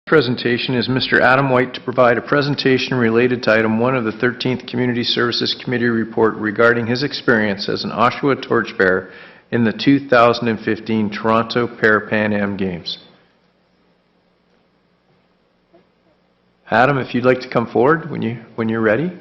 Presentation is Mr. Adam White to provide a presentation related to Item 1 of the 13th Community Services Committee report regarding his experience as an Oshawa torchbearer in the 2015 Toronto Parapan Am Games. Adam, if you'd like to come forward when you're ready.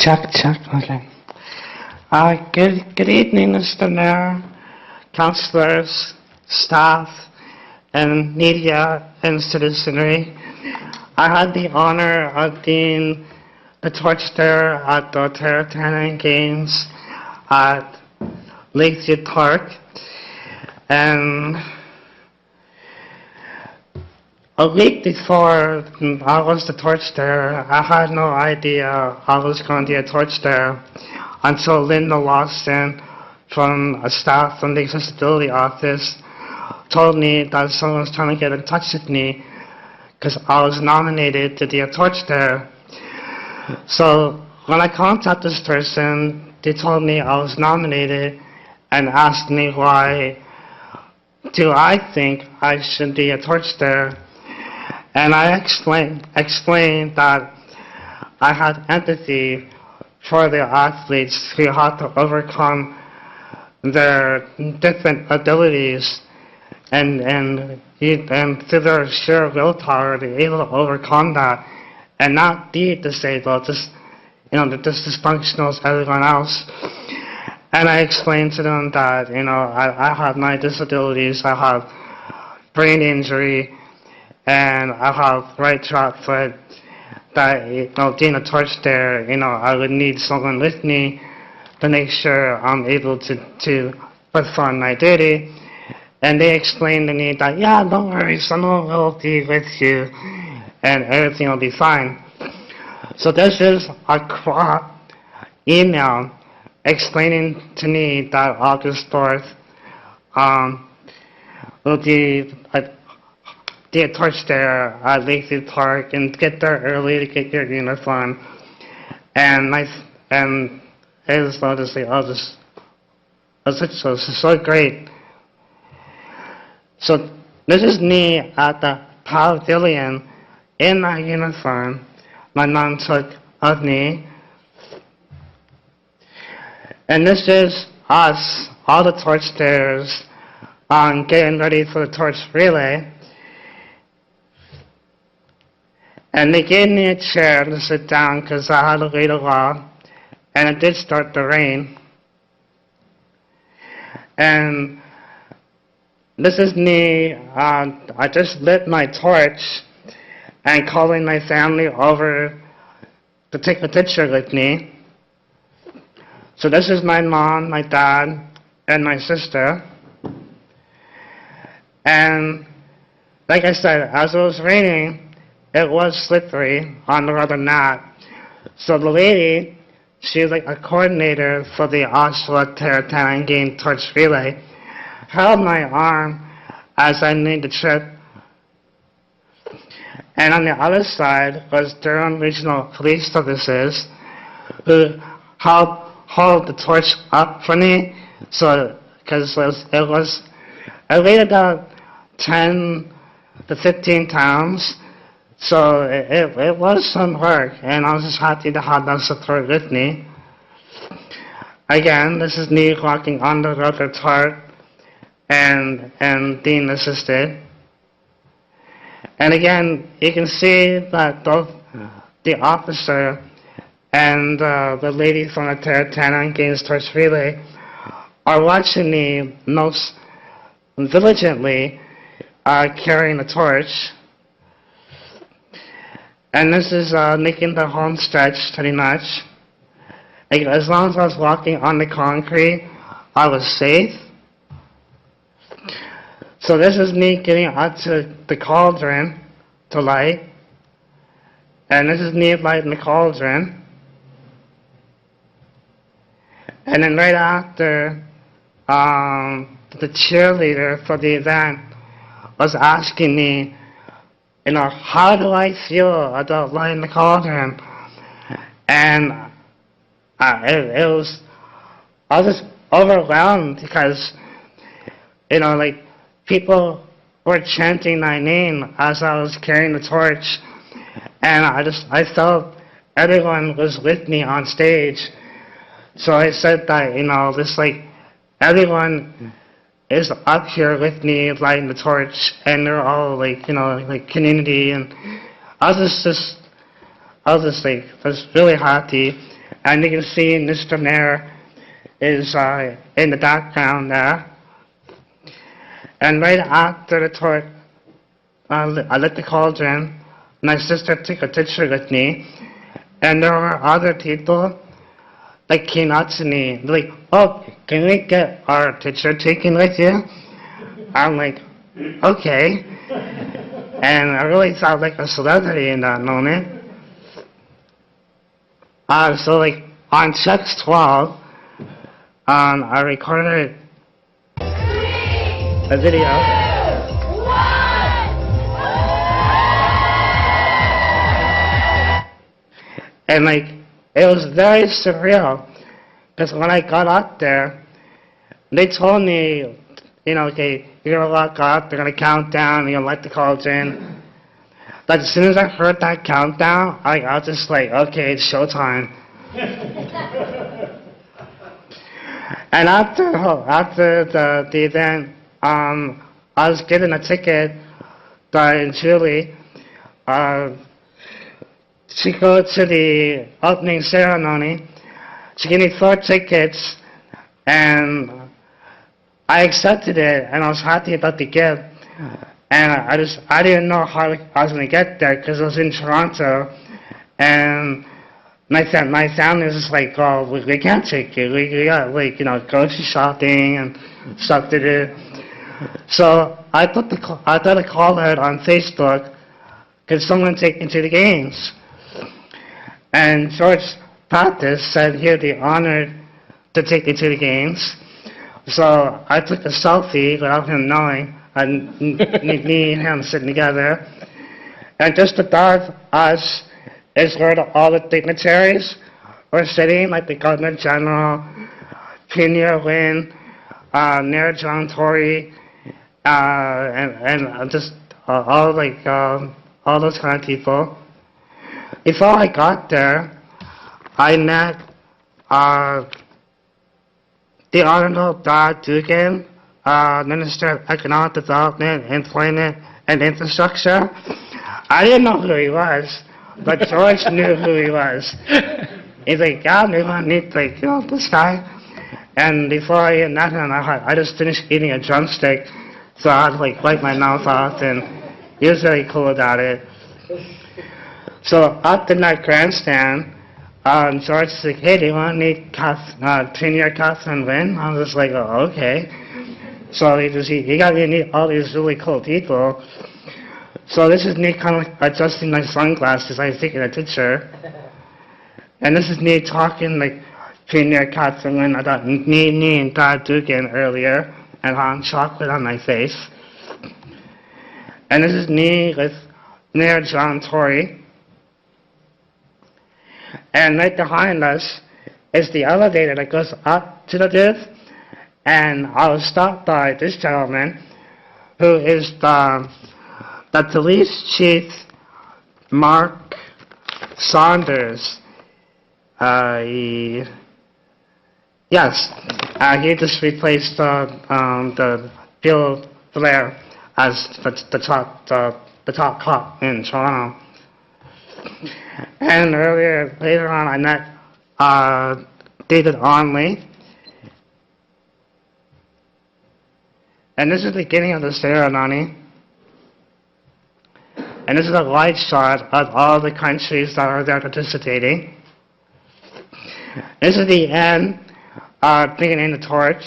Check, okay. Good evening, Mr. Mayor, councillors, staff, and media and citizenry. I had the honor of being the torchbearer at the Toronto Parapan Am Games at Lakeview Park, and a week before I was the torchbearer, I had no idea I was going to be a torchbearer until Linda Lawson from a staff from the accessibility office told me that someone was trying to get in touch with me because I was nominated to be a torchbearer. So when I contacted this person, they told me I was nominated and asked me why do I think I should be a torchbearer. And I explained that I had empathy for the athletes who had to overcome their different abilities and through their sheer willpower, they're able to overcome that and not be disabled, just dysfunctional as everyone else. And I explained to them that I have my disabilities, I have brain injury, and I have right track foot, that being a torchbearer, I would need someone with me to make sure I'm able to perform my duty. And they explained to me that, yeah, don't worry, someone will be with you and everything will be fine. So this is a email explaining to me that August 4th will be a torchbearer at Lakeview Park and get there early to get your uniform. And it was honestly, it's so great. So this is me at the pavilion in my uniform my mom took of me. And this is us, all the torchbearers, getting ready for the torch relay. And they gave me a chair to sit down because I had to wait a while, and it did start to rain. And this is me, I just lit my torch and calling my family over to take a picture with me. So this is my mom, my dad, and my sister. And like I said, as it was raining, it was slippery on the rubber mat. So the lady, she's like a coordinator for the Oshawa Parapan Am Games torch relay, held my arm as I made the trip. And on the other side was Durham Regional Police Services, who helped hold the torch up for me. So, because I weighed about 10 to 15 pounds. So it was some work, and I was just happy to have that support with me. Again, this is me walking on the rubber tarp and being assisted. And again, you can see that both the officer and the lady from the Toronto Am Games torch relay are watching me most diligently carrying the torch. And this is making the home stretch pretty much. Like, as long as I was walking on the concrete, I was safe. So this is me getting out to the cauldron to light. And this is me lighting the cauldron. And then right after, the cheerleader for the event was asking me, how do I feel about lighting the cauldron? And I was just overwhelmed because, people were chanting my name as I was carrying the torch. And I felt everyone was with me on stage. So I said that, everyone is up here with me lighting the torch, and they're all community, and I was really happy. And you can see Mr. Mayor is in the background there. And right after the torch, I lit the cauldron, my sister took a picture with me, and there were other people that came up to me, like, oh, can we get our picture taken with you? I'm like, okay. And I really felt like a celebrity in that moment. So on Check's 12, I recorded a video. And it was very surreal, because when I got up there, they told me, okay, you're gonna walk up, they're gonna count down, you're gonna light the cauldron. But as soon as I heard that countdown, I was just like, okay, it's showtime. And after the event, I was given a ticket by Julie to go to the opening ceremony. She gave me 4 tickets, and I accepted it, and I was happy about the gift. And I didn't know how I was going to get there, because I was in Toronto, and my family was just like, oh, we can't take you. We got grocery shopping and stuff to do. So I thought a call out on Facebook, could someone take me to the games? And George Pattis said he'd be honored to take me to the games. So I took a selfie without him knowing, and me and him sitting together. And just above us is where all the dignitaries were sitting, like the Governor General, Premier Wynne, Mayor John Tory, and just all those kind of people. Before I got there, I met the Honorable Brad Dugan, Minister of Economic Development, Employment, and Infrastructure. I didn't know who he was, but George knew who he was. He's like, yeah, maybe I need, this guy. And before I met him, I just finished eating a drumstick, so I had to, wipe my mouth off, and he was very cool about it. So up in that grandstand, George was like, hey, do you want to meet Premier Catherine Wynne? I was like, oh, okay. So he got me to meet all these really cool people. So this is me kind of adjusting my sunglasses. I was taking a picture. And this is me talking Premier Catherine Wynne about me and Brad Dugan earlier, and having chocolate on my face. And this is me with Mayor John Tory. And right behind us is the elevator that goes up to the booth. And I was stopped by this gentleman, who is the police chief, Mark Saunders. He just replaced the Bill Blair as the top cop in Toronto. And later on, I met David Onley. And this is the beginning of the ceremony. And this is a wide shot of all the countries that are there participating. This is the end, bringing in the torch.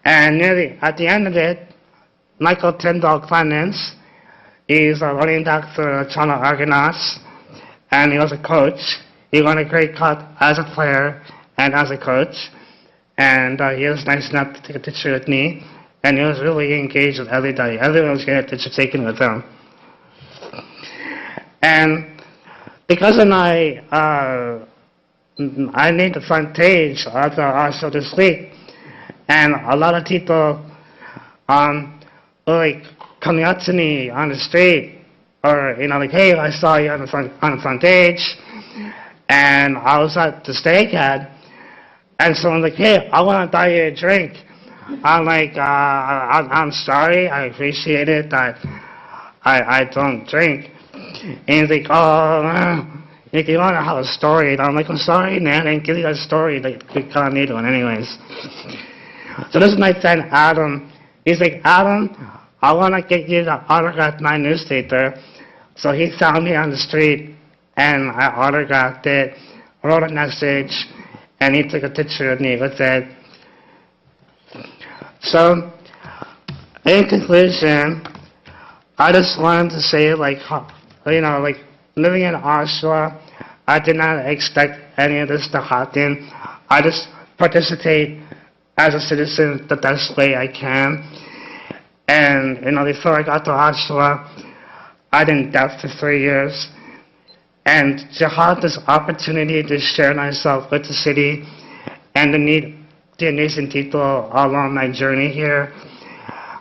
And at the end of it, Michael Tyndall Clemens He's running back for Toronto Argonauts, and he was a coach. He won a great cut as a player and as a coach, and he was nice enough to take a picture with me, and he was really engaged with everybody. Everyone was getting a picture taken with him. And because of I made the front page of the show this week, and a lot of people were like coming up to me on the street, or like, hey, I saw you on the front page, and I was at the steakhead, and someone's like, hey, I want to buy you a drink. I'm like, I'm sorry, I appreciate it that I don't drink. And he's like, oh, if you want to have a story, and I'm like, I'm sorry, man, I didn't give you that story. Like, we kind of need one anyways. So this is my friend Adam. He's like, Adam, I want to get you to autograph my newspaper. So he found me on the street, and I autographed it, wrote a message, and he took a picture of me with it. So, in conclusion, I just wanted to say, like living in Oshawa, I did not expect any of this to happen. I just participate as a citizen the best way I can. And, before I got to Oshawa, I didn't deaf for 3 years. And to have this opportunity to share myself with the city and to meet the amazing people along my journey here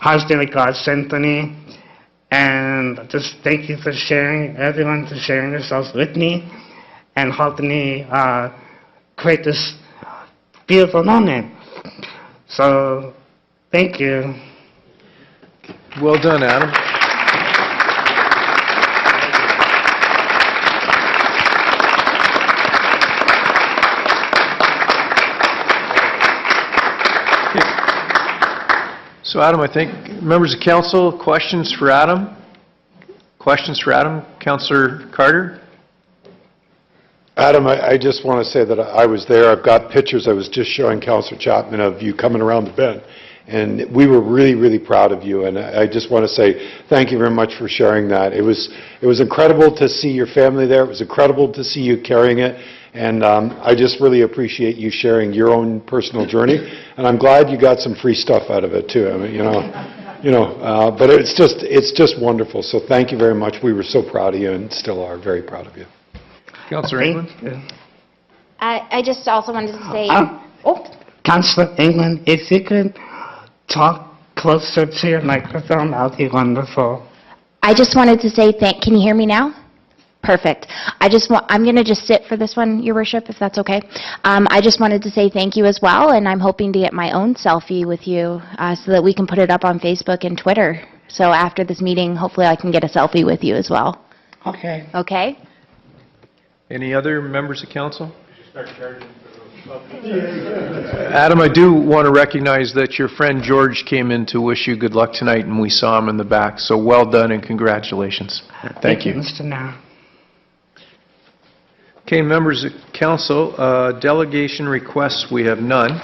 has been a godsend for me. And just thank you for everyone for sharing yourselves with me and helping me create this beautiful moment. So, thank you. Well done, Adam. So, Adam, I think members of council, questions for Adam? Questions for Adam? Councillor Carter? Adam, I just want to say that I was there. I've got pictures. I was just showing Councillor Chapman of you coming around the bend. And we were really, really proud of you. And I just want to say thank you very much for sharing that. It was incredible to see your family there. It was incredible to see you carrying it. And I just really appreciate you sharing your own personal journey. And I'm glad you got some free stuff out of it too. I mean, but it's just wonderful. So thank you very much. We were so proud of you and still are very proud of you. Councillor England? I just also wanted to say... Councillor England, if you could talk closer to your microphone, that would be wonderful. I just wanted to say can you hear me now? Perfect. I'm going to just sit for this one, Your Worship, if that's okay. I just wanted to say thank you as well, and I'm hoping to get my own selfie with you so that we can put it up on Facebook and Twitter. So after this meeting, hopefully I can get a selfie with you as well. Okay. Okay? Any other members of council? Adam, I do want to recognize that your friend George came in to wish you good luck tonight, and we saw him in the back. So well done and congratulations. Thank you. Mr. Now. Okay, members of council, delegation requests, we have none.